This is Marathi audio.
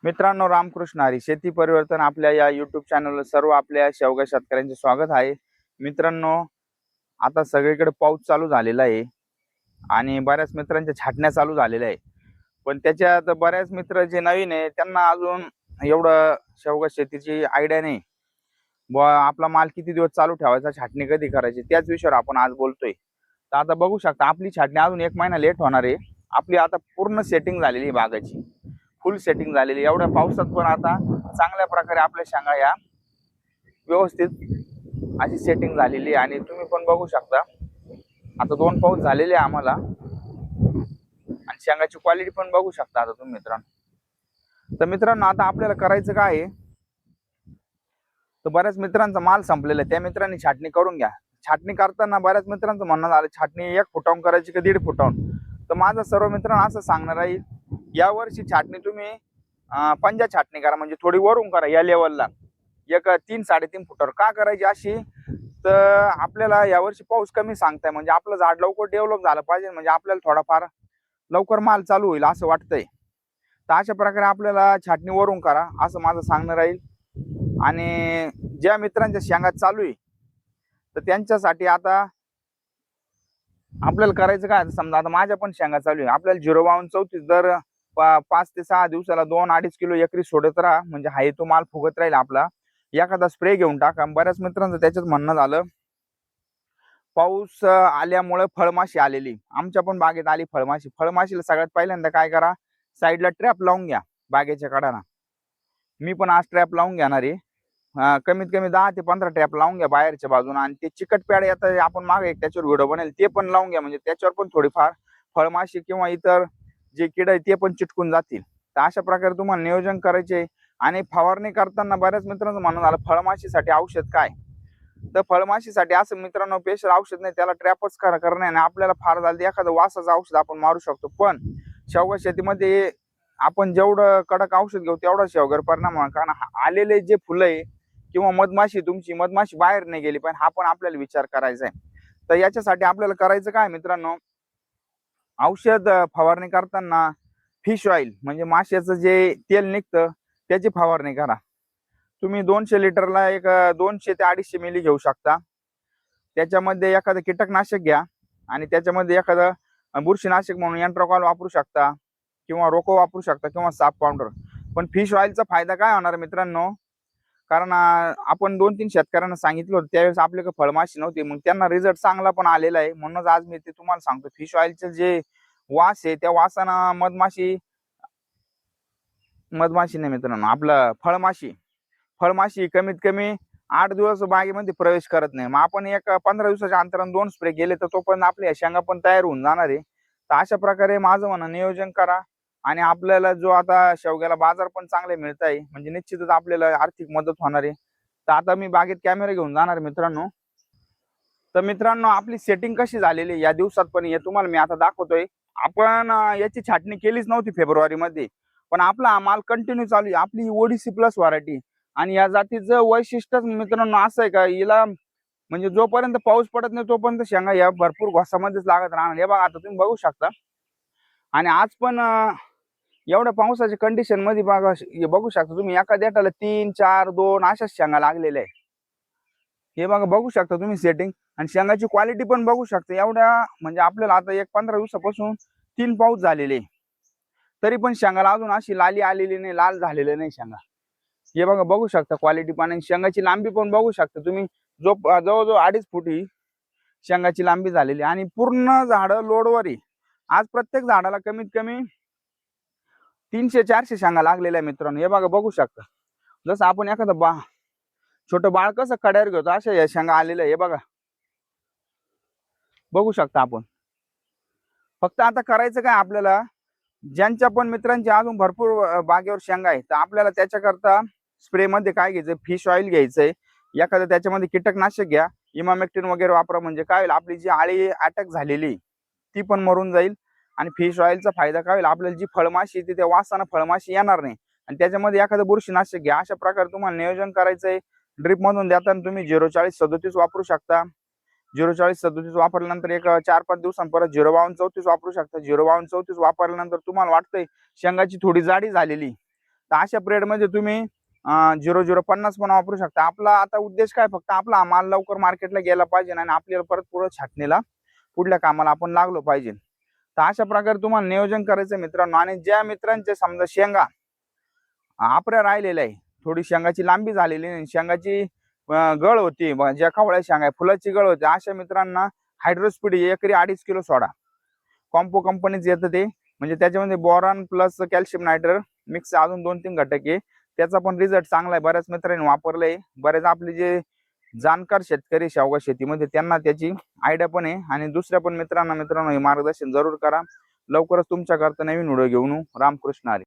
मित्रांनो, रामकृष्ण हरी. शेती परिवर्तन आपल्या या युट्यूब चॅनलवर सर्व आपल्या शेवगा शेतकऱ्यांचे स्वागत आहे. मित्रांनो, आता सगळीकडे पाऊस चालू झालेला आहे आणि बऱ्याच मित्रांच्या छाटण्या चालू झालेल्या आहे. पण त्याच्यात बऱ्याच मित्र जे नवीन आहे त्यांना अजून एवढं शेवगा शेतीची आयडिया नाही. आपला माल किती दिवस चालू ठेवायचा, छाटणी कधी करायची, त्याच विषयावर आपण आज बोलतोय. तर आता बघू शकता, आपली छाटणी अजून 1 महिना लेट होणार आहे. आपली आता पूर्ण सेटिंग झालेली आहे बागाची, फुल सेटिंग झालेली. एवढ्या पावसात पण आता चांगल्या प्रकारे आपल्या शेंगा या व्यवस्थित अशी सेटिंग झालेली आहे. आणि तुम्ही पण बघू शकता, आता 2 पाऊस झालेले आहे आम्हाला आणि शेंगाची क्वालिटी पण बघू शकता आता तुम्ही मित्रांनो. तर मित्रांनो, आता आपल्याला करायचं काय आहे, तर बऱ्याच मित्रांचा माल संपलेला आहे, त्या मित्रांनी छाटणी करून घ्या. छाटणी करताना बऱ्याच मित्रांचं म्हणणं झालं, छाटणी 1 फुटावून करायची का 1.5 फुटावून. तर माझं सर्व मित्रांना असं सांगणार आहे, यावर्षी छाटणी तुम्ही पंजा छाटणी करा, म्हणजे थोडी वरून करा या लेवलला, 3-3.5 फुटावर का करायची अशी. तर आपल्याला यावर्षी पाऊस कमी सांगताय, म्हणजे आपलं झाड लवकर डेव्हलप झालं पाहिजे, म्हणजे आपल्याला थोडाफार लवकर माल चालू होईल असं वाटतंय. तर अशा प्रकारे आपल्याला छाटणी वरून करा असं माझं सांगणं राहील. आणि ज्या मित्रांच्या शेंगा चालू आहे तर त्यांच्यासाठी आता आपल्याला करायचं काय, समजा आता माझ्या पण शेंगा चालू आहे, आपल्याला 0.52-34 दर 5 ते 6 दिवसाला 2-2.5 किलो एकरी सोडत राहा, म्हणजे हाय तो माल फुगत राहील आपला. एखादा स्प्रे घेऊन टाका. बऱ्याच मित्रांचं त्याच्यात म्हणणं झालं, पाऊस आल्यामुळे फळमाशी आलेली, आमच्या पण बागेत आली फळमाशी. फळमाशीला सगळ्यात पहिल्यांदा काय करा, साईडला ट्रॅप लावून घ्या बागेच्या कडाना. मी पण आज ट्रॅप लावून घेणार आहे. कमीत कमी 10 ते 15 ट्रॅप लावून घ्या बाहेरच्या बाजूला. आणि ते चिकट पॅड येतात, आपण मागे एक त्याच्यावर व्हिडिओ बनेल, ते पण लावून घ्या, म्हणजे त्याच्यावर पण थोडीफार फळमाशी किंवा इतर जे किड आहे ते पण चिटकून जातील. तर अशा प्रकारे तुम्हाला नियोजन करायचे. आणि फवारणी करताना बऱ्याच मित्रांचं म्हणणं झालं, फळमाशीसाठी औषध काय. तर फळमाशीसाठी असं मित्रांनो, स्पेशल औषध नाही, त्याला ट्रॅपच करणे. आणि आपल्याला फार झालं एखादं वासाचं औषध आपण मारू शकतो, पण शेवगा शेतीमध्ये आपण जेवढं कडक औषध घेऊ तेवढा शेवगावर परिणाम होणार. कारण आलेले जे फुलं आहे किंवा मधमाशी, तुमची मधमाशी बाहेर नाही गेली पण हा पण आपल्याला विचार करायचा आहे. तर याच्यासाठी आपल्याला करायचं काय मित्रांनो, औषध फवारणी करताना फिश ऑइल म्हणजे माशाचं जे तेल निघतं त्याची फवारणी करा. तुम्ही 200 लिटरला एक 200 ते 250 मिली घेऊ शकता. त्याच्यामध्ये एखादं कीटकनाशक घ्या आणि त्याच्यामध्ये एखादं बुरशीनाशक म्हणून एंट्रोकॉल वापरू शकता किंवा रोको वापरू शकता किंवा साप पावडर. पण फिश ऑइलचा फायदा काय होणार मित्रांनो, कारण आपण 2-3 शेतकऱ्यांना सांगितलं होतं, त्यावेळेस आपल्याकडे फळमाशी नव्हती, मग त्यांना रिझल्ट चांगला पण आलेला आहे. म्हणूनच आज मी ते तुम्हाला सांगतो. फिश ऑइलचे जे वास आहे त्या वासानं मधमाशी मधमाशी नाही मित्रांनो, आपलं फळमाशी कमीत कमी 8 दिवस बागेमध्ये प्रवेश करत नाही. मग आपण एक 15 दिवसाच्या अंतराने 2 स्प्रे केले तर तो पण आपल्या शेंगा पण तयार होऊन जाणार आहे. तर अशा प्रकारे माझं म्हणणं, नियोजन करा. आणि आपल्याला जो आता शेवग्याला बाजार पण चांगले मिळत आहे, म्हणजे निश्चितच आपल्याला आर्थिक मदत होणार आहे. तर आता मी बागेत कॅमेरा घेऊन जाणार मित्रांनो. तर मित्रांनो, आपली सेटिंग कशी झालेली या दिवसात पण हे तुम्हाला मी आता दाखवतोय. आपण याची छाटणी केलीच नव्हती फेब्रुवारी मध्ये, पण आपला माल कंटिन्यू चालू आहे. आपली ओडीसी प्लस व्हरायटी आणि या जातीचं वैशिष्ट्यच मित्रांनो असं आहे का, हिला म्हणजे जोपर्यंत पाऊस पडत नाही तोपर्यंत शेंगा या भरपूर घोसामध्येच लागत राहणार. हे बघा, आता तुम्ही बघू शकता. आणि आज पण एवढ्या पावसाच्या कंडिशन मध्ये बघा, हे बघू शकता तुम्ही, एका देठाला 3, 4, 2 अशाच शेंगा लागलेल्या आहे. हे बघा, बघू शकता तुम्ही सेटिंग. आणि शेंगाची क्वालिटी पण बघू शकता. एवढ्या म्हणजे आपल्याला आता एक 15 दिवसापासून 3 पाऊस झालेले, तरी पण शेंगाला अजून अशी लाली आलेली नाही, लाल झालेले नाही शेंगा. हे बघा, बघू शकता क्वालिटी पण. आणि शेंगाची लांबी पण बघू शकता तुम्ही, जवळजवळ 2.5 फूट ही शेंगाची लांबी झालेली. आणि पूर्ण झाडं लोडवर आहे. आज प्रत्येक झाडाला कमीत कमी 300-400 शेंगा लागलेल्या मित्रांनो. हे बघा, बघू शकता. जसं आपण एखादं छोटं बाळ कसं कड्यावर घेतो, अशा या शेंगा आलेल्या. हे बघा, बघू शकता आपण. फक्त आता करायचं काय आपल्याला, ज्यांच्या पण मित्रांची अजून भरपूर बागेवर शेंगा आहे, तर आपल्याला त्याच्याकरता स्प्रे मध्ये काय घ्यायचंय, फिश ऑइल घ्यायचंय. एखादं त्याच्यामध्ये कीटकनाशक घ्या, इमामेक्टिन वगैरे वापरा, म्हणजे काय होईल, आपली जी आळी अटॅक झालेली ती पण मरून जाईल. आणि फिश ऑइलचा फायदा काय होईल, आपल्याला जी फळमाशी येते त्या वासानं फळमाशी येणार नाही. आणि त्याच्यामध्ये एखादं बुरशीनाशक घ्या. अशा प्रकारे तुम्हाला नियोजन करायचंय. ड्रिप मधून देताना तुम्ही 040-37 वापरू शकता. 040-37 वापरल्यानंतर एक 4-5 दिवसांनी परत 052-34 वापरू शकता. 052-34 वापरल्यानंतर तुम्हाला वाटतंय शेंगाची थोडी जाडी झालेली, तर अशा पिरियड मध्ये तुम्ही 0050 पण वापरू शकता. आपला आता उद्देश काय, फक्त आपला हा माल लवकर मार्केटला गेला पाहिजे आणि आपल्याला परत पुढे छाटणीला पुढल्या कामाला आपण लागलो पाहिजे. तर अशा प्रकारे तुम्हाला नियोजन करायचं मित्रांनो. आणि ज्या मित्रांचे समजा शेंगा आपऱ्या राहिलेल्या आहे, थोडी शेंगाची लांबी झालेली नाही, शेंगाची गळ होती, ज्या खवळ्या शेंगा फुलाची गळ होती, अशा मित्रांना हायड्रोस्पीड एकरी 2.5 किलो सोडा कॉम्पो कंपनीच येतं ते. म्हणजे त्याच्यामध्ये boron plus calcium nitrate mix अजून 2-3 घटक आहे. त्याचा पण रिझल्ट चांगला आहे, बऱ्याच मित्रांनी वापरलंय. बरेच आपले जे जाणकार शेतकरी शेवगा शेतीमध्ये त्यांना त्याची आयडिया पण आहे. आणि दुसऱ्या पण मित्रांनो हे मार्गदर्शन जरूर करा. लवकरच तुमच्याकरता नवीन व्हिडिओ घेऊन रामकृष्ण हरी.